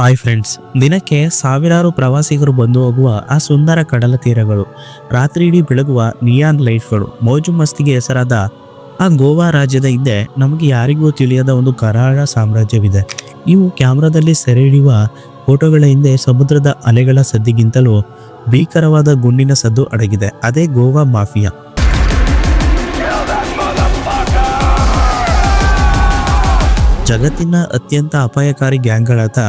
Hi friends, ದಿನಕ್ಕೆ ಸಾವಿರಾರು ಪ್ರವಾಸಿಗರು ಬಂದು ಹೋಗುವ ಆ ಸುಂದರ ಕಡಲ ತೀರಗಳು, ರಾತ್ರಿ ಇಡೀ ಬೆಳಗುವ ನಿಯಾನ್ ಲೈಟ್ಗಳು, ಮೋಜು ಮಸ್ತಿಗೆ ಹೆಸರಾದ ಆ ಗೋವಾ ರಾಜ್ಯದ ಹಿಂದೆ ನಮಗೆ ಯಾರಿಗೂ ತಿಳಿಯದ ಒಂದು ಕರಾಳ ಸಾಮ್ರಾಜ್ಯವಿದೆ. ಇವು ಕ್ಯಾಮ್ರಾದಲ್ಲಿ ಸೆರೆ ಹಿಡಿಯುವ ಫೋಟೋಗಳ ಹಿಂದೆ ಸಮುದ್ರದ ಅಲೆಗಳ ಸದ್ದಿಗಿಂತಲೂ ಭೀಕರವಾದ ಗುಂಡಿನ ಸದ್ದು ಅಡಗಿದೆ. ಅದೇ ಗೋವಾ ಮಾಫಿಯಾ. ಜಗತ್ತಿನ ಅತ್ಯಂತ ಅಪಾಯಕಾರಿ ಗ್ಯಾಂಗ್ಗಳಾದ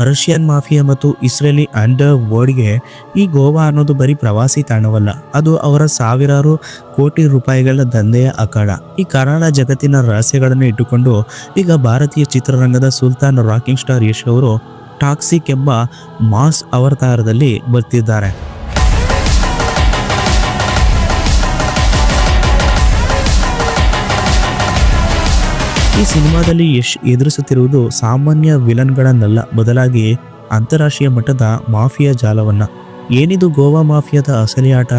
ರಷ್ಯನ್ ಮಾಫಿಯಾ ಮತ್ತು ಇಸ್ರೇಲಿ ಅಂಡರ್ ವರ್ಲ್ಡ್ಗೆ ಈ ಗೋವಾ ಅನ್ನೋದು ಬರೀ ಪ್ರವಾಸಿ ತಾಣವಲ್ಲ, ಅದು ಅವರ ಸಾವಿರಾರು ಕೋಟಿ ರೂಪಾಯಿಗಳ ದಂಧೆಯ ಅಖಾಡ. ಈ ಕರಾಳ ಜಗತ್ತಿನ ರಹಸ್ಯಗಳನ್ನು ಇಟ್ಟುಕೊಂಡು ಈಗ ಭಾರತೀಯ ಚಿತ್ರರಂಗದ ಸುಲ್ತಾನ್ ರಾಕಿಂಗ್ ಸ್ಟಾರ್ ಯಶ್ ಅವರು ಟಾಕ್ಸಿಕ್ ಎಂಬ ಮಾಸ್ ಅವತಾರದಲ್ಲಿ ಬರ್ತಿದ್ದಾರೆ. ಈ ಸಿನಿಮಾದಲ್ಲಿ ಯಶ್ ಎದುರಿಸುತ್ತಿರುವುದು ಸಾಮಾನ್ಯ ವಿಲನ್ಗಳನ್ನಲ್ಲ, ಬದಲಾಗಿ ಅಂತಾರಾಷ್ಟ್ರೀಯ ಮಟ್ಟದ ಮಾಫಿಯಾ ಜಾಲವನ್ನ. ಏನಿದು ಗೋವಾ ಮಾಫಿಯಾದ ಅಸಲಿ ಆಟ?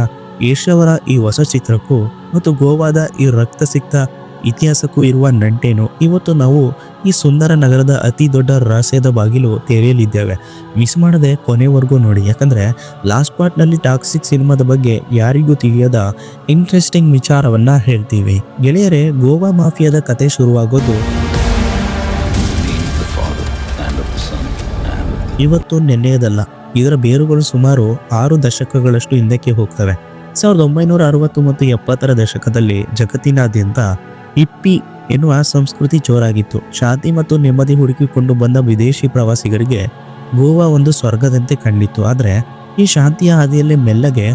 ಯಶ್ ಅವರ ಈ ಹೊಸ ಚಿತ್ರಕ್ಕೂ ಮತ್ತು ಗೋವಾದ ಈ ರಕ್ತಸಿಕ್ತ ಇತಿಹಾಸಕ್ಕೂ ಇರುವ ನಂಟೇನು? ಇವತ್ತು ನಾವು ಈ ಸುಂದರ ನಗರದ ಅತಿ ದೊಡ್ಡ ರಹಸ್ಯದ ಬಾಗಿಲು ತೆರೆಯಲಿದ್ದೇವೆ. ಮಿಸ್ ಮಾಡದೆ ಕೊನೆವರೆಗೂ ನೋಡಿ, ಯಾಕಂದ್ರೆ ಲಾಸ್ಟ್ ಪಾರ್ಟ್ನಲ್ಲಿ ಟಾಕ್ಸಿಕ್ ಸಿನಿಮಾದ ಬಗ್ಗೆ ಯಾರಿಗೂ ತಿಳಿಯದ ಇಂಟ್ರೆಸ್ಟಿಂಗ್ ವಿಚಾರವನ್ನ ಹೇಳ್ತೀವಿ. ಗೆಳೆಯರೇ, ಗೋವಾ ಮಾಫಿಯಾದ ಕತೆ ಶುರುವಾಗೋದು ಇವತ್ತು ನೆನ್ನೆಯದಲ್ಲ. ಇದರ ಬೇರುಗಳು ಸುಮಾರು 6 ದಶಕಗಳಷ್ಟು ಹಿಂದಕ್ಕೆ ಹೋಗ್ತವೆ. 1960 ಮತ್ತು 70ರ ದಶಕದಲ್ಲಿ ಜಗತ್ತಿನಾದ್ಯಂತ ಹಿಪ್ಪಿ ಎನ್ನುವ ಸಂಸ್ಕೃತಿ ಜೋರಾಗಿತ್ತು. ಶಾಂತಿ ಮತ್ತು ನೆಮ್ಮದಿ ಹುಡುಕಿಕೊಂಡು ಬಂದ ವಿದೇಶಿ ಪ್ರವಾಸಿಗರಿಗೆ ಗೋವಾ ಒಂದು ಸ್ವರ್ಗದಂತೆ ಕಂಡಿತ್ತು. ಆದರೆ ಈ ಶಾಂತಿಯ ಹಾದಿಯಲ್ಲಿ ಮೆಲ್ಲಗೆ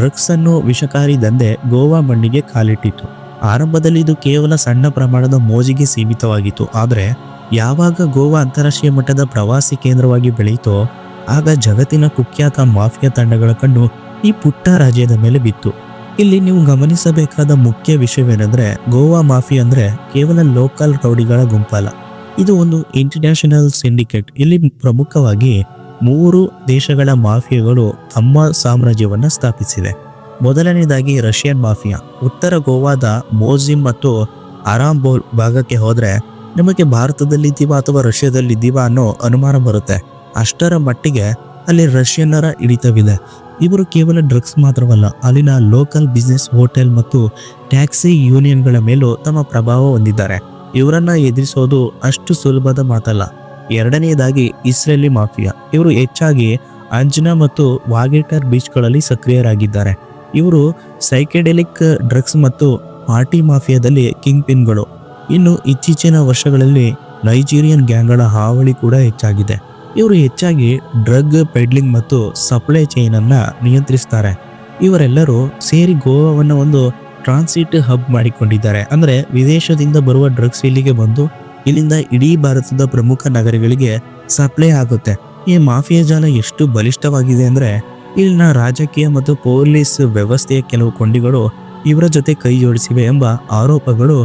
ಡ್ರಗ್ಸ್ ಅನ್ನು ವಿಷಕಾರಿ ದಂಧೆ ಗೋವಾ ಮಣ್ಣಿಗೆ ಕಾಲಿಟ್ಟಿತ್ತು. ಆರಂಭದಲ್ಲಿ ಇದು ಕೇವಲ ಸಣ್ಣ ಪ್ರಮಾಣದ ಮೋಜಿಗೆ ಸೀಮಿತವಾಗಿತ್ತು. ಆದರೆ ಯಾವಾಗ ಗೋವಾ ಅಂತಾರಾಷ್ಟ್ರೀಯ ಮಟ್ಟದ ಪ್ರವಾಸಿ ಕೇಂದ್ರವಾಗಿ ಬೆಳೆಯಿತೋ ಆಗ ಜಗತ್ತಿನ ಕುಖ್ಯಾತ ಮಾಫಿಯಾ ತಂಡಗಳ ಕಣ್ಣು ಈ ಪುಟ್ಟ ರಾಜ್ಯದ ಮೇಲೆ ಬಿತ್ತು. ಇಲ್ಲಿ ನೀವು ಗಮನಿಸಬೇಕಾದ ಮುಖ್ಯ ವಿಷಯವೇನೆಂದರೆ, ಗೋವಾ ಮಾಫಿಯಾ ಅಂದ್ರೆ ಕೇವಲ ಲೋಕಲ್ ರೌಡಿಗಳ ಗುಂಪಲ್ಲ, ಇದು ಒಂದು ಇಂಟರ್ನ್ಯಾಷನಲ್ ಸಿಂಡಿಕೇಟ್. ಇಲ್ಲಿ ಪ್ರಮುಖವಾಗಿ 3 ದೇಶಗಳ ಮಾಫಿಯಾಗಳು ತಮ್ಮ ಸಾಮ್ರಾಜ್ಯವನ್ನ ಸ್ಥಾಪಿಸಿದೆ. ಮೊದಲನೇದಾಗಿ ರಷ್ಯನ್ ಮಾಫಿಯಾ. ಉತ್ತರ ಗೋವಾದ ಮೋಜಿಮ್ ಮತ್ತು ಅರಾಂಬೋಲ್ ಭಾಗಕ್ಕೆ ಹೋದ್ರೆ ನಮಗೆ ಭಾರತದಲ್ಲಿದ್ದೀವ ಅಥವಾ ರಷ್ಯಾದಲ್ಲಿದ್ದೀವ ಅನ್ನೋ ಅನುಮಾನ ಬರುತ್ತೆ. ಅಷ್ಟರ ಮಟ್ಟಿಗೆ ಅಲ್ಲಿ ರಷ್ಯನ್ನರ ಹಿಡಿತವಿದೆ. ಇವರು ಕೇವಲ ಡ್ರಗ್ಸ್ ಮಾತ್ರವಲ್ಲ, ಅಲ್ಲಿನ ಲೋಕಲ್ ಬಿಸ್ನೆಸ್, ಹೋಟೆಲ್ ಮತ್ತು ಟ್ಯಾಕ್ಸಿ ಯೂನಿಯನ್ಗಳ ಮೇಲೂ ತಮ್ಮ ಪ್ರಭಾವ ಹೊಂದಿದ್ದಾರೆ. ಇವರನ್ನ ಎದುರಿಸೋದು ಅಷ್ಟು ಸುಲಭದ ಮಾತಲ್ಲ. ಎರಡನೆಯದಾಗಿ ಇಸ್ರೇಲಿ ಮಾಫಿಯಾ. ಇವರು ಹೆಚ್ಚಾಗಿ ಅಂಜನಾ ಮತ್ತು ವಾಗೆಟರ್ ಬೀಚ್ಗಳಲ್ಲಿ ಸಕ್ರಿಯರಾಗಿದ್ದಾರೆ. ಇವರು ಸೈಕೆಡೆಲಿಕ್ ಡ್ರಗ್ಸ್ ಮತ್ತು ಪಾರ್ಟಿ ಮಾಫಿಯಾದಲ್ಲಿ ಕಿಂಗ್ ಪಿನ್ಗಳು. ಇನ್ನು ಇತ್ತೀಚಿನ ವರ್ಷಗಳಲ್ಲಿ ನೈಜೀರಿಯನ್ ಗ್ಯಾಂಗ್ಗಳ ಹಾವಳಿ ಕೂಡ ಹೆಚ್ಚಾಗಿದೆ. ಇವರು ಹೆಚ್ಚಾಗಿ ಡ್ರಗ್ ಪೆಡ್ಲಿಂಗ್ ಮತ್ತು ಸಪ್ಲೈ ಚೈನ್ ಅನ್ನ ನಿಯಂತ್ರಿಸ್ತಾರೆ. ಇವರೆಲ್ಲರೂ ಸೇರಿ ಗೋವಾವನ್ನು ಒಂದು ಟ್ರಾನ್ಸಿಟ್ ಹಬ್ ಮಾಡಿಕೊಂಡಿದ್ದಾರೆ. ಅಂದ್ರೆ ವಿದೇಶದಿಂದ ಬರುವ ಡ್ರಗ್ಸ್ ಇಲ್ಲಿಗೆ ಬಂದು ಇಲ್ಲಿಂದ ಇಡೀ ಭಾರತದ ಪ್ರಮುಖ ನಗರಗಳಿಗೆ ಸಪ್ಲೈ ಆಗುತ್ತೆ. ಈ ಮಾಫಿಯಾ ಜಾಲ ಎಷ್ಟು ಬಲಿಷ್ಠವಾಗಿದೆ ಅಂದ್ರೆ ಇಲ್ಲಿನ ರಾಜಕೀಯ ಮತ್ತು ಪೊಲೀಸ್ ವ್ಯವಸ್ಥೆಯ ಕೆಲವು ಕೊಂಡಿಗಳು ಇವರ ಜೊತೆ ಕೈ ಜೋಡಿಸಿವೆ ಎಂಬ ಆರೋಪಗಳು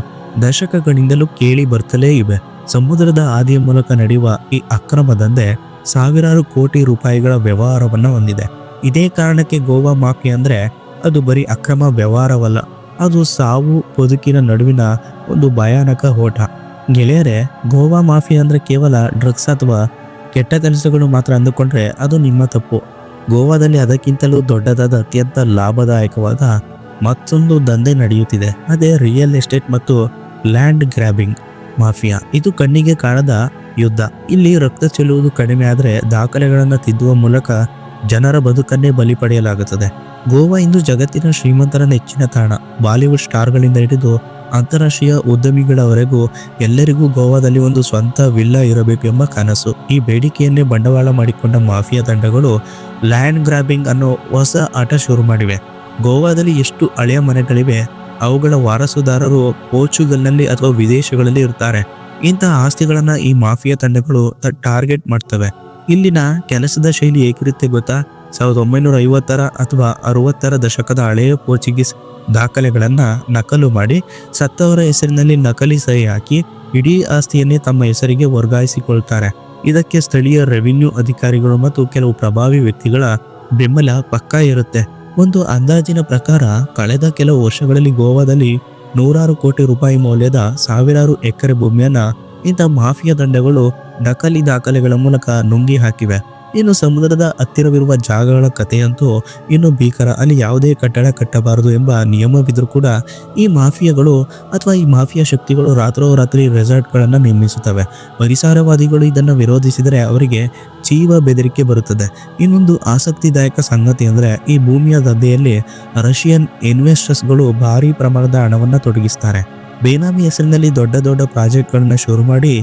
ದಶಕಗಳಿಂದಲೂ ಕೇಳಿ ಬರ್ತಲೇ ಇವೆ. ಸಮುದ್ರದ ಹಾದಿಯ ಮೂಲಕ ನಡೆಯುವ ಈ ಅಕ್ರಮ ದಂಧೆ ಸಾವಿರಾರು ಕೋಟಿ ರೂಪಾಯಿಗಳ ವ್ಯವಹಾರವನ್ನ ಹೊಂದಿದೆ. ಇದೇ ಕಾರಣಕ್ಕೆ ಗೋವಾ ಮಾಫಿಯಾ ಅಂದ್ರೆ ಅದು ಬರೀ ಅಕ್ರಮ ವ್ಯವಹಾರವಲ್ಲ, ಅದು ಸಾವು ಬದುಕಿನ ನಡುವಿನ ಒಂದು ಭಯಾನಕ ಓಟ. ಗೆಳೆಯರೇ, ಗೋವಾ ಮಾಫಿಯಾ ಅಂದ್ರೆ ಕೇವಲ ಡ್ರಗ್ಸ್ ಅಥವಾ ಕೆಟ್ಟ ಕೆಲಸಗಳು ಮಾತ್ರ ಅಂದುಕೊಂಡ್ರೆ ಅದು ನಿಮ್ಮ ತಪ್ಪು. ಗೋವಾದಲ್ಲಿ ಅದಕ್ಕಿಂತಲೂ ದೊಡ್ಡದಾದ ಅತ್ಯಂತ ಲಾಭದಾಯಕವಾದ ಮತ್ತೊಂದು ದಂಧೆ ನಡೆಯುತ್ತಿದೆ. ಅದೇ ರಿಯಲ್ ಎಸ್ಟೇಟ್ ಮತ್ತು ಲ್ಯಾಂಡ್ ಗ್ರ್ಯಾಬಿಂಗ್ ಮಾಫಿಯಾ. ಇದು ಕಣ್ಣಿಗೆ ಕಾಣದ ಯುದ್ಧ. ಇಲ್ಲಿ ರಕ್ತ ಚೆಲ್ಲುವುದು ಕಡಿಮೆ ಆದರೆ ದಾಖಲೆಗಳನ್ನು ತಿದ್ದುವ ಮೂಲಕ ಜನರ ಬದುಕನ್ನೇ ಬಲಿ ಪಡೆಯಲಾಗುತ್ತದೆ. ಗೋವಾ ಇಂದು ಜಗತ್ತಿನ ಶ್ರೀಮಂತರ ನೆಚ್ಚಿನ ತಾಣ. ಬಾಲಿವುಡ್ ಸ್ಟಾರ್ಗಳಿಂದ ಹಿಡಿದು ಅಂತಾರಾಷ್ಟ್ರೀಯ ಉದ್ಯಮಿಗಳವರೆಗೂ ಎಲ್ಲರಿಗೂ ಗೋವಾದಲ್ಲಿ ಒಂದು ಸ್ವಂತ ವಿಲ್ಲಾ ಇರಬೇಕು ಎಂಬ ಕನಸು. ಈ ಬೇಡಿಕೆಯನ್ನೇ ಬಂಡವಾಳ ಮಾಡಿಕೊಂಡ ಮಾಫಿಯಾ ತಂಡಗಳು ಲ್ಯಾಂಡ್ ಗ್ರಾಬಿಂಗ್ ಅನ್ನೋ ಹೊಸ ಆಟ ಶುರು ಮಾಡಿವೆ. ಗೋವಾದಲ್ಲಿ ಎಷ್ಟು ಹಳೆಯ ಮನೆಗಳಿವೆ, ಅವುಗಳ ವಾರಸುದಾರರು ಪೋರ್ಚುಗಲ್ನಲ್ಲಿ ಅಥವಾ ವಿದೇಶಗಳಲ್ಲಿ ಇರ್ತಾರೆ. ಇಂತಹ ಆಸ್ತಿಗಳನ್ನ ಈ ಮಾಫಿಯಾ ತಂಡಗಳು ಟಾರ್ಗೆಟ್ ಮಾಡ್ತವೆ. ಇಲ್ಲಿನ ಕೆಲಸದ ಶೈಲಿ ಹೇಗಿರುತ್ತೆ ಗೊತ್ತಾ? 1950ರ ಅಥವಾ 60ರ ದಶಕದ ಹಳೆಯ ಪೋರ್ಚುಗೀಸ್ ದಾಖಲೆಗಳನ್ನ ನಕಲು ಮಾಡಿ ಸತ್ತವರ ಹೆಸರಿನಲ್ಲಿ ನಕಲಿ ಸಹಿ ಹಾಕಿ ಇಡೀ ಆಸ್ತಿಯನ್ನೇ ತಮ್ಮ ಹೆಸರಿಗೆ ವರ್ಗಾಯಿಸಿಕೊಳ್ತಾರೆ. ಇದಕ್ಕೆ ಸ್ಥಳೀಯ ರೆವಿನ್ಯೂ ಅಧಿಕಾರಿಗಳು ಮತ್ತು ಕೆಲವು ಪ್ರಭಾವಿ ವ್ಯಕ್ತಿಗಳ ಬೆಂಬಲ ಪಕ್ಕಾ ಇರುತ್ತೆ. ಒಂದು ಅಂದಾಜಿನ ಪ್ರಕಾರ ಕಳೆದ ಕೆಲವು ವರ್ಷಗಳಲ್ಲಿ ಗೋವಾದಲ್ಲಿ 100 ಕೋಟಿ ರೂಪಾಯಿ ಮೌಲ್ಯದ ಸಾವಿರಾರು ಎಕರೆ ಭೂಮಿಯನ್ನ ಇಂಥ ಮಾಫಿಯಾ ದಂಡಗಳು ನಕಲಿ ದಾಖಲೆಗಳ ಮೂಲಕ ನುಂಗಿ ಹಾಕಿವೆ. ಇನ್ನು ಸಮುದ್ರದ ಹತ್ತಿರವಿರುವ ಜಾಗಗಳ ಕಥೆಯಂತೂ ಇನ್ನು ಭೀಕರ. ಅಲ್ಲಿ ಯಾವುದೇ ಕಟ್ಟಡ ಕಟ್ಟಬಾರದು ಎಂಬ ನಿಯಮವಿದ್ರೂ ಕೂಡ ಈ ಮಾಫಿಯಾಗಳು ಅಥವಾ ಈ ಮಾಫಿಯಾ ಶಕ್ತಿಗಳು ರಾತ್ರೋರಾತ್ರಿ ರೆಸಾರ್ಟ್ಗಳನ್ನು ನಿರ್ಮಿಸುತ್ತವೆ. ಪರಿಸರವಾದಿಗಳು ಇದನ್ನು ವಿರೋಧಿಸಿದರೆ ಅವರಿಗೆ ಜೀವ ಬೆದರಿಕೆ ಬರುತ್ತದೆ. ಇನ್ನೊಂದು ಆಸಕ್ತಿದಾಯಕ ಸಂಗತಿ ಅಂದರೆ ಈ ಭೂಮಿಯ ದಂಧೆಯಲ್ಲಿ ರಷ್ಯನ್ ಇನ್ವೆಸ್ಟರ್ಸ್ಗಳು ಭಾರಿ ಪ್ರಮಾಣದ ಹಣವನ್ನು ತೊಡಗಿಸ್ತಾರೆ. ಬೇನಾಮಿ ಹೆಸರಿನಲ್ಲಿ ದೊಡ್ಡ ದೊಡ್ಡ ಪ್ರಾಜೆಕ್ಟ್ಗಳನ್ನ ಶುರು ಮಾಡಿ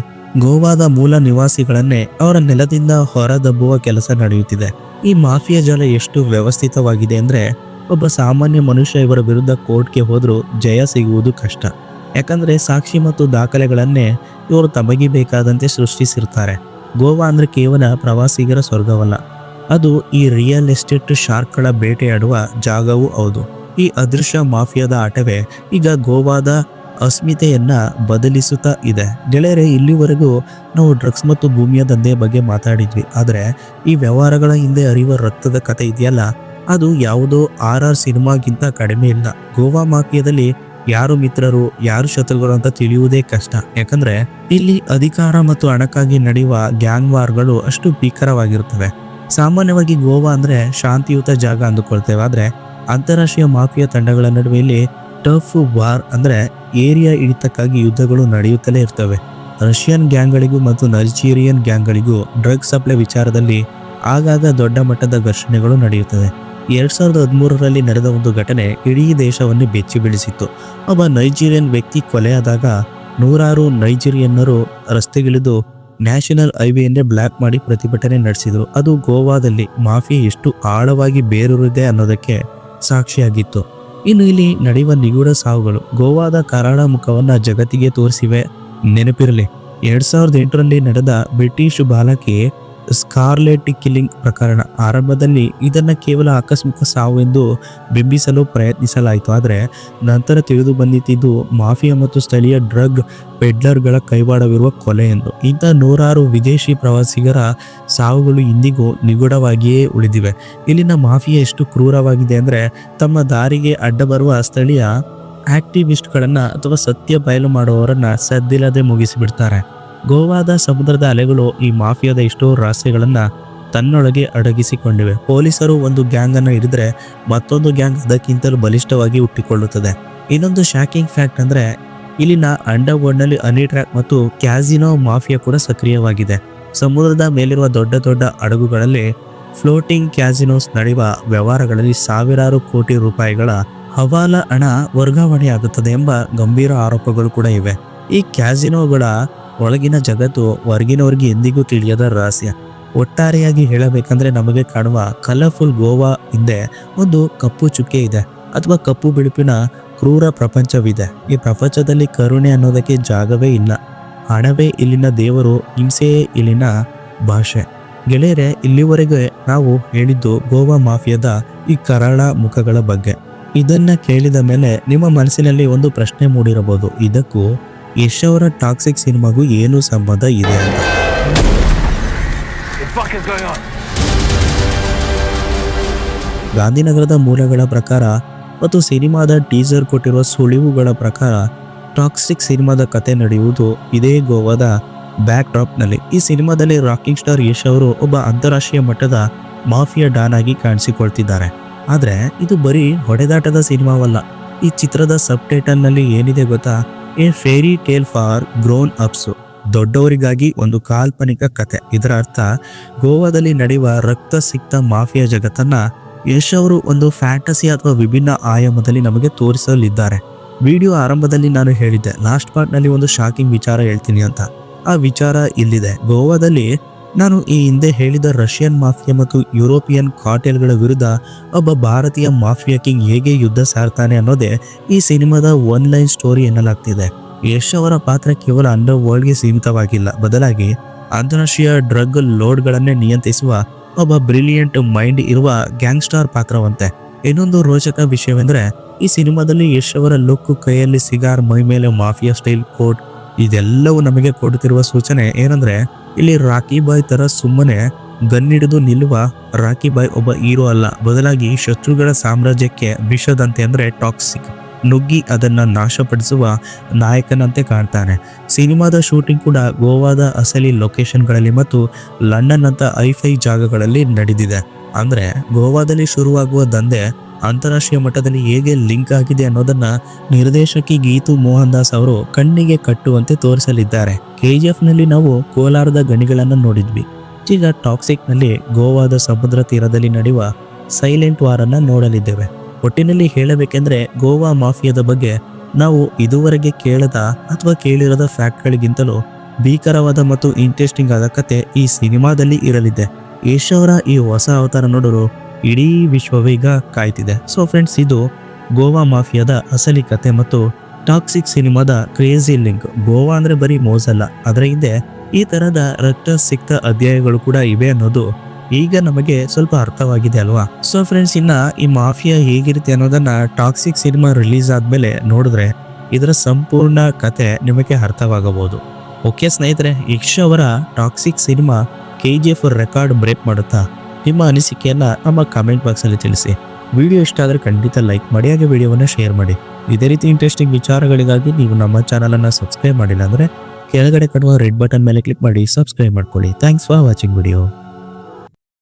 ಗೋವಾದ ಮೂಲ ನಿವಾಸಿಗಳನ್ನೇ ಅವರ ನೆಲದಿಂದ ಹೊರದಬ್ಬುವ ಕೆಲಸ ನಡೆಯುತ್ತಿದೆ. ಈ ಮಾಫಿಯಾ ಜಾಲ ಎಷ್ಟು ವ್ಯವಸ್ಥಿತವಾಗಿದೆ ಅಂದರೆ ಒಬ್ಬ ಸಾಮಾನ್ಯ ಮನುಷ್ಯ ಇವರ ವಿರುದ್ಧ ಕೋರ್ಟ್ಗೆ ಹೋದರೂ ಜಯ ಸಿಗುವುದು ಕಷ್ಟ. ಯಾಕಂದರೆ ಸಾಕ್ಷಿ ಮತ್ತು ದಾಖಲೆಗಳನ್ನೇ ಇವರು ತಮಗೆ ಬೇಕಾದಂತೆ ಸೃಷ್ಟಿಸಿರ್ತಾರೆ. ಗೋವಾ ಅಂದರೆ ಕೇವಲ ಪ್ರವಾಸಿಗರ ಸ್ವರ್ಗವಲ್ಲ, ಅದು ಈ ರಿಯಲ್ ಎಸ್ಟೇಟ್ ಶಾರ್ಕ್ಗಳ ಬೇಟೆಯಾಡುವ ಜಾಗವೂ ಹೌದು. ಈ ಅದೃಶ್ಯ ಮಾಫಿಯಾದ ಆಟವೇ ಈಗ ಗೋವಾದ ಅಸ್ಮಿತೆಯನ್ನ ಬದಲಿಸುತ್ತಾ ಇದೆ. ಗೆಳೆಯರೆ, ಇಲ್ಲಿವರೆಗೂ ನಾವು ಡ್ರಗ್ಸ್ ಮತ್ತು ಭೂಮಿಯ ದಂಧೆಯ ಬಗ್ಗೆ ಮಾತಾಡಿದ್ವಿ. ಆದರೆ ಈ ವ್ಯವಹಾರಗಳ ಹಿಂದೆ ಹರಿಯುವ ರಕ್ತದ ಕಥೆ ಇದೆಯಲ್ಲ, ಅದು ಯಾವುದೋ RR ಸಿನಿಮಾಗಿಂತ ಕಡಿಮೆ ಇಲ್ಲ. ಗೋವಾ ಮಾಫಿಯಾದಲ್ಲಿ ಯಾರು ಮಿತ್ರರು ಯಾರು ಶತ್ರುಗಳು ಅಂತ ತಿಳಿಯುವುದೇ ಕಷ್ಟ. ಯಾಕಂದ್ರೆ ಇಲ್ಲಿ ಅಧಿಕಾರ ಮತ್ತು ಹಣಕ್ಕಾಗಿ ನಡೆಯುವ ಗ್ಯಾಂಗ್ ವಾರ್ಗಳು ಅಷ್ಟು ಭೀಕರವಾಗಿರುತ್ತವೆ. ಸಾಮಾನ್ಯವಾಗಿ ಗೋವಾ ಅಂದ್ರೆ ಶಾಂತಿಯುತ ಜಾಗ ಅಂದುಕೊಳ್ತೇವೆ. ಆದ್ರೆ ಅಂತಾರಾಷ್ಟ್ರೀಯ ಮಾಫಿಯಾ ತಂಡಗಳ ನಡುವೆ ಇಲ್ಲಿ ಟಫ್ ವಾರ್ ಅಂದ್ರೆ ಏರಿಯಾ ಹಿಡಿತಕ್ಕಾಗಿ ಯುದ್ಧಗಳು ನಡೆಯುತ್ತಲೇ ಇರ್ತವೆ. ರಷ್ಯನ್ ಗ್ಯಾಂಗ್ಗಳಿಗೂ ಮತ್ತು ನೈಜೀರಿಯನ್ ಗ್ಯಾಂಗ್ಗಳಿಗೂ ಡ್ರಗ್ಸ್ ಸಪ್ಲೈ ವಿಚಾರದಲ್ಲಿ ಆಗಾಗ ದೊಡ್ಡ ಮಟ್ಟದ ಘರ್ಷಣೆಗಳು ನಡೆಯುತ್ತವೆ. 2013ರಲ್ಲಿ ನಡೆದ ಒಂದು ಘಟನೆ ಇಡೀ ದೇಶವನ್ನು ಬೆಚ್ಚಿ ಬೀಳಿಸಿತ್ತು. ಒಬ್ಬ ನೈಜೀರಿಯನ್ ವ್ಯಕ್ತಿ ಕೊಲೆಯಾದಾಗ ನೂರಾರು ನೈಜೀರಿಯನ್ನರು ರಸ್ತೆಗಿಳಿದು ನ್ಯಾಷನಲ್ ಹೈವೇಯನ್ನೇ ಬ್ಲಾಕ್ ಮಾಡಿ ಪ್ರತಿಭಟನೆ ನಡೆಸಿದರು. ಅದು ಗೋವಾದಲ್ಲಿ ಮಾಫಿಯಾ ಎಷ್ಟು ಆಳವಾಗಿ ಬೇರೂರಿದೆ ಅನ್ನೋದಕ್ಕೆ ಸಾಕ್ಷಿಯಾಗಿತ್ತು. ಇನ್ನು ಇಲ್ಲಿ ನಡೆಯುವ ನಿಗೂಢ ಸಾವುಗಳು ಗೋವಾದ ಕರಾಳ ಮುಖವನ್ನ ಜಗತ್ತಿಗೆ ತೋರಿಸಿವೆ. ನೆನಪಿರಲಿ, 2008ರಲ್ಲಿ ನಡೆದ ಬ್ರಿಟಿಷ್ ಬಾಲಕಿ ಸ್ಕಾರ್ಲೆಟ್ ಕಿಲ್ಲಿಂಗ್ ಪ್ರಕರಣ. ಆರಂಭದಲ್ಲಿ ಇದನ್ನ ಕೇವಲ ಆಕಸ್ಮಿಕ ಸಾವು ಎಂದು ಬಿಂಬಿಸಲು ಪ್ರಯತ್ನಿಸಲಾಯಿತು. ಆದರೆ ನಂತರ ತಿಳಿದು ಬಂದಿದ್ದು ಮಾಫಿಯಾ ಮತ್ತು ಸ್ಥಳೀಯ ಡ್ರಗ್ ಪೆಡ್ಲರ್ಗಳ ಕೈವಾಡವಿರುವ ಕೊಲೆ ಎಂದು. ಇಂಥ ನೂರಾರು ವಿದೇಶಿ ಪ್ರವಾಸಿಗರ ಸಾವುಗಳು ಇಂದಿಗೂ ನಿಗೂಢವಾಗಿಯೇ ಉಳಿದಿವೆ. ಇಲ್ಲಿನ ಮಾಫಿಯಾ ಎಷ್ಟು ಕ್ರೂರವಾಗಿದೆ ಅಂದರೆ ತಮ್ಮ ದಾರಿಗೆ ಅಡ್ಡ ಬರುವ ಸ್ಥಳೀಯ ಆಕ್ಟಿವಿಸ್ಟ್ಗಳನ್ನ ಅಥವಾ ಸತ್ಯ ಬಯಲು ಮಾಡುವವರನ್ನ ಸದ್ದಿಲ್ಲದೆ ಮುಗಿಸಿಬಿಡ್ತಾರೆ. ಗೋವಾದ ಸಮುದ್ರದ ಅಲೆಗಳು ಈ ಮಾಫಿಯಾದ ಎಷ್ಟೋ ರಹಸ್ಯಗಳನ್ನ ತನ್ನೊಳಗೆ ಅಡಗಿಸಿಕೊಂಡಿವೆ. ಪೊಲೀಸರು ಒಂದು ಗ್ಯಾಂಗ್ ಅನ್ನು ಹಿಡಿದ್ರೆ ಮತ್ತೊಂದು ಗ್ಯಾಂಗ್ ಅದಕ್ಕಿಂತಲೂ ಬಲಿಷ್ಠವಾಗಿ ಹುಟ್ಟಿಕೊಳ್ಳುತ್ತದೆ. ಇನ್ನೊಂದು ಶಾಕಿಂಗ್ ಫ್ಯಾಕ್ಟ್ ಅಂದ್ರೆ ಇಲ್ಲಿನ ಅಂಡರ್ವರ್ಲ್ಡ್ ನಲ್ಲಿ ಹನಿ ಟ್ರ್ಯಾಪ್ ಮತ್ತು ಕ್ಯಾಸಿನೋ ಮಾಫಿಯಾ ಕೂಡ ಸಕ್ರಿಯವಾಗಿದೆ. ಸಮುದ್ರದ ಮೇಲಿರುವ ದೊಡ್ಡ ದೊಡ್ಡ ಹಡಗುಗಳಲ್ಲಿ ಫ್ಲೋಟಿಂಗ್ ಕ್ಯಾಸಿನೋಸ್ ನಡೆಯುವ ವ್ಯವಹಾರಗಳಲ್ಲಿ ಸಾವಿರಾರು ಕೋಟಿ ರೂಪಾಯಿಗಳ ಹವಾಲ ಹಣ ವರ್ಗಾವಣೆಯಾಗುತ್ತದೆ ಎಂಬ ಗಂಭೀರ ಆರೋಪಗಳು ಕೂಡ ಇವೆ. ಈ ಕ್ಯಾಸಿನೋಗಳ ಒಳಗಿನ ಜಗತ್ತು ಹೊರಗಿನವರಿಗೆ ಎಂದಿಗೂ ತಿಳಿಯದ ರಹಸ್ಯ. ಒಟ್ಟಾರೆಯಾಗಿ ಹೇಳಬೇಕಂದ್ರೆ ನಮಗೆ ಕಾಣುವ ಕಲರ್ಫುಲ್ ಗೋವಾ ಹಿಂದೆ ಒಂದು ಕಪ್ಪು ಚುಕ್ಕೆ ಇದೆ ಅಥವಾ ಕಪ್ಪು ಬಿಳುಪಿನ ಕ್ರೂರ ಪ್ರಪಂಚವಿದೆ. ಈ ಪ್ರಪಂಚದಲ್ಲಿ ಕರುಣೆ ಅನ್ನೋದಕ್ಕೆ ಜಾಗವೇ ಇಲ್ಲ. ಹಣವೇ ಇಲ್ಲಿನ ದೇವರು, ಹಿಂಸೆಯೇ ಇಲ್ಲಿನ ಭಾಷೆ. ಗೆಳೆಯರೆ, ಇಲ್ಲಿವರೆಗೆ ನಾವು ಹೇಳಿದ್ದು ಗೋವಾ ಮಾಫಿಯಾದ ಈ ಕರಾಳ ಮುಖಗಳ ಬಗ್ಗೆ. ಇದನ್ನ ಕೇಳಿದ ಮೇಲೆ ನಿಮ್ಮ ಮನಸ್ಸಿನಲ್ಲಿ ಒಂದು ಪ್ರಶ್ನೆ ಮೂಡಿರಬಹುದು, ಇದಕ್ಕೂ ಯಶ್ ಅವರ ಟಾಕ್ಸಿಕ್ ಸಿನಿಮಾಗೂ ಏನು ಸಂಬಂಧ ಇದೆ ಅಂತ. ಗಾಂಧಿನಗರದ ಮೂಲಗಳ ಪ್ರಕಾರ ಮತ್ತು ಸಿನಿಮಾದ ಟೀಸರ್ ಕೊಟ್ಟಿರುವ ಸುಳಿವುಗಳ ಪ್ರಕಾರ ಟಾಕ್ಸಿಕ್ ಸಿನಿಮಾದ ಕತೆ ನಡೆಯುವುದು ಇದೇ ಗೋವಾದ ಬ್ಯಾಕ್ ಡ್ರಾಪ್ನಲ್ಲಿ. ಈ ಸಿನಿಮಾದಲ್ಲಿ ರಾಕಿಂಗ್ ಸ್ಟಾರ್ ಯಶ್ ಅವರು ಒಬ್ಬ ಅಂತಾರಾಷ್ಟ್ರೀಯ ಮಟ್ಟದ ಮಾಫಿಯಾ ಡಾನ್ ಆಗಿ ಕಾಣಿಸಿಕೊಳ್ತಿದ್ದಾರೆ. ಆದರೆ ಇದು ಬರೀ ಹೊಡೆದಾಟದ ಸಿನಿಮಾವಲ್ಲ. ಈ ಚಿತ್ರದ ಸಬ್ ಟೈಟಲ್ನಲ್ಲಿ ಏನಿದೆ ಗೊತ್ತಾ? A fairy tale for grown ups, ದೊಡ್ಡವರಿಗಾಗಿ ಒಂದು ಕಾಲ್ಪನಿಕ ಕತೆ. ಇದರ ಅರ್ಥ ಗೋವಾದಲ್ಲಿ ನಡೆಯುವ ರಕ್ತ ಸಿಕ್ತ ಮಾಫಿಯಾ ಜಗತ್ತನ್ನ ಯಶ್ ಅವರು ಒಂದು ಫ್ಯಾಂಟಸಿ ಅಥವಾ ವಿಭಿನ್ನ ಆಯಾಮದಲ್ಲಿ ನಮಗೆ ತೋರಿಸಲಿದ್ದಾರೆ. ವಿಡಿಯೋ ಆರಂಭದಲ್ಲಿ ನಾನು ಹೇಳಿದ್ದೆ, ಲಾಸ್ಟ್ ಪಾರ್ಟ್ನಲ್ಲಿ ಒಂದು ಶಾಕಿಂಗ್ ವಿಚಾರ ಹೇಳ್ತೀನಿ ಅಂತ. ಆ ವಿಚಾರ ಇಲ್ಲಿದೆ. ಗೋವಾದಲ್ಲಿ ನಾನು ಈ ಹಿಂದೆ ಹೇಳಿದ ರಷ್ಯನ್ ಮಾಫಿಯಾ ಮತ್ತು ಯುರೋಪಿಯನ್ ಕಾರ್ಟೆಲ್ಗಳ ವಿರುದ್ಧ ಒಬ್ಬ ಭಾರತೀಯ ಮಾಫಿಯಾ ಕಿಂಗ್ ಹೇಗೆ ಯುದ್ಧ ಸಾರ್ತಾನೆ ಅನ್ನೋದೇ ಈ ಸಿನಿಮಾದ ಒನ್ ಲೈನ್ ಸ್ಟೋರಿ ಎನ್ನಲಾಗ್ತಿದೆ. ಯಶ್ ಅವರ ಪಾತ್ರ ಕೇವಲ ಅಂಡರ್ ವರ್ಲ್ಡ್ಗೆ ಸೀಮಿತವಾಗಿಲ್ಲ, ಬದಲಾಗಿ ಅಂತಾರಾಷ್ಟ್ರೀಯ ಡ್ರಗ್ ಲೋಡ್ಗಳನ್ನೇ ನಿಯಂತ್ರಿಸುವ ಒಬ್ಬ ಬ್ರಿಲಿಯಂಟ್ ಮೈಂಡ್ ಇರುವ ಗ್ಯಾಂಗ್ಸ್ಟಾರ್ ಪಾತ್ರವಂತೆ. ಇನ್ನೊಂದು ರೋಚಕ ವಿಷಯವೆಂದರೆ ಈ ಸಿನಿಮಾದಲ್ಲಿ ಯಶ್ ಅವರ ಲುಕ್, ಕೈಯಲ್ಲಿ ಸಿಗಾರ್, ಮೈ ಮೇಲೆ ಮಾಫಿಯಾ ಸ್ಟೈಲ್ ಕೋಟ್, ಇದೆಲ್ಲವೂ ನಮಗೆ ಕೊಡುತ್ತಿರುವ ಸೂಚನೆ ಏನಂದ್ರೆ ಇಲ್ಲಿ ರಾಕಿ ಬಾಯ್ ತರ ಸುಮ್ಮನೆ ಗನ್ನಿಡಿದು ನಿಲ್ಲುವ ರಾಕಿ ಬಾಯ್ ಒಬ್ಬ ಹೀರೋ ಅಲ್ಲ, ಬದಲಾಗಿ ಶತ್ರುಗಳ ಸಾಮ್ರಾಜ್ಯಕ್ಕೆ ವಿಷದಂತೆ ಅಂದ್ರೆ ಟಾಕ್ಸಿಕ್. ನುಗ್ಗಿ ಅದನ್ನ ನಾಶಪಡಿಸುವ ನಾಯಕನಂತೆ ಕಾಣ್ತಾನೆ. ಸಿನಿಮಾದ ಶೂಟಿಂಗ್ ಕೂಡ ಗೋವಾದ ಅಸಲಿ ಲೊಕೇಶನ್ಗಳಲ್ಲಿ ಮತ್ತು ಲಂಡನ್ ಅಂತ ಐಫೈ ಜಾಗಗಳಲ್ಲಿ ನಡೆದಿದೆ. ಅಂದ್ರೆ ಗೋವಾದಲ್ಲಿ ಶುರುವಾಗುವ ದಂಧೆ ಅಂತಾರಾಷ್ಟ್ರೀಯ ಮಟ್ಟದಲ್ಲಿ ಹೇಗೆ ಲಿಂಕ್ ಆಗಿದೆ ಅನ್ನೋದನ್ನ ನಿರ್ದೇಶಕಿ ಗೀತು ಮೋಹನ್ ದಾಸ್ ಅವರು ಕಣ್ಣಿಗೆ ಕಟ್ಟುವಂತೆ ತೋರಿಸಲಿದ್ದಾರೆ. KGF ನಲ್ಲಿ ನಾವು ಕೋಲಾರದ ಗಣಿಗಳನ್ನು ನೋಡಿದ್ವಿ. ಈಗ ಟಾಕ್ಸಿಕ್ ನಲ್ಲಿ ಗೋವಾದ ಸಮುದ್ರ ತೀರದಲ್ಲಿ ನಡೆಯುವ ಸೈಲೆಂಟ್ ವಾರ್ ಅನ್ನ ನೋಡಲಿದ್ದೇವೆ. ಒಟ್ಟಿನಲ್ಲಿ ಹೇಳಬೇಕೆಂದ್ರೆ ಗೋವಾ ಮಾಫಿಯಾದ ಬಗ್ಗೆ ನಾವು ಇದುವರೆಗೆ ಕೇಳದ ಅಥವಾ ಕೇಳಿರದ ಫ್ಯಾಕ್ಟ್ಗಳಿಗಿಂತಲೂ ಭೀಕರವಾದ ಮತ್ತು ಇಂಟ್ರೆಸ್ಟಿಂಗ್ ಆದ ಕತೆ ಈ ಸಿನಿಮಾದಲ್ಲಿ ಇರಲಿದೆ. ಯಶ್ ಅವರ ಈ ಹೊಸ ಅವತಾರ ನೋಡಲು ಇಡೀ ವಿಶ್ವವೇ ಈಗ ಕಾಯ್ತಿದೆ. ಸೊ ಫ್ರೆಂಡ್ಸ್, ಇದು ಗೋವಾ ಮಾಫಿಯಾದ ಅಸಲಿ ಕತೆ ಮತ್ತು ಟಾಕ್ಸಿಕ್ ಸಿನಿಮಾದ ಕ್ರೇಜಿ ಲಿಂಕ್. ಗೋವಾ ಅಂದ್ರೆ ಬರೀ ಮೋಜಲ್ಲ, ಅದರ ಹಿಂದೆ ಈ ತರದ ರಕ್ತಸಿಕ್ತ ಅಧ್ಯಾಯಗಳು ಕೂಡ ಇವೆ ಅನ್ನೋದು ಈಗ ನಮಗೆ ಸ್ವಲ್ಪ ಅರ್ಥವಾಗಿದೆ ಅಲ್ವಾ. ಸೊ ಫ್ರೆಂಡ್ಸ್, ಇನ್ನ ಈ ಮಾಫಿಯಾ ಹೇಗಿರುತ್ತೆ ಅನ್ನೋದನ್ನ ಟಾಕ್ಸಿಕ್ ಸಿನಿಮಾ ರಿಲೀಸ್ ಆದ್ಮೇಲೆ ನೋಡಿದ್ರೆ ಇದರ ಸಂಪೂರ್ಣ ಕತೆ ನಿಮಗೆ ಅರ್ಥವಾಗಬಹುದು. ಓಕೆ ಸ್ನೇಹಿತರೆ, ಯಶ್ ಅವರ Toxic cinema KGF record break ಮಾಡುತ್ತಾ? ನಿಮ್ಮ ಅನಿಸಿಕೆಯನ್ನ ನಮ್ಮ ಕಾಮೆಂಟ್ ಬಾಕ್ಸ್ ಅಲ್ಲಿ ತಿಳಿಸಿ. ವಿಡಿಯೋ ಇಷ್ಟ ಆದರೆ ಖಂಡಿತ ಲೈಕ್ ಮಾಡಿ, ಹಾಗೆ ವಿಡಿಯೋವನ್ನು ಶೇರ್ ಮಾಡಿ. ಇದೇ ರೀತಿ ಇಂಟ್ರೆಸ್ಟಿಂಗ್ ವಿಚಾರಗಳಿಗಾಗಿ ನೀವು ನಮ್ಮ ಚಾನಲ್ ಅನ್ನ ಸಬ್ಸ್ಕ್ರೈಬ್ ಮಾಡಿಲ್ಲ ಅಂದ್ರೆ ಕೆಳಗಡೆ ಕಾಣುವ ರೆಡ್ ಬಟನ್ ಮೇಲೆ ಕ್ಲಿಕ್ ಮಾಡಿ ಸಬ್ಸ್ಕ್ರೈಬ್ ಮಾಡ್ಕೊಳ್ಳಿ. Thanks for watching video.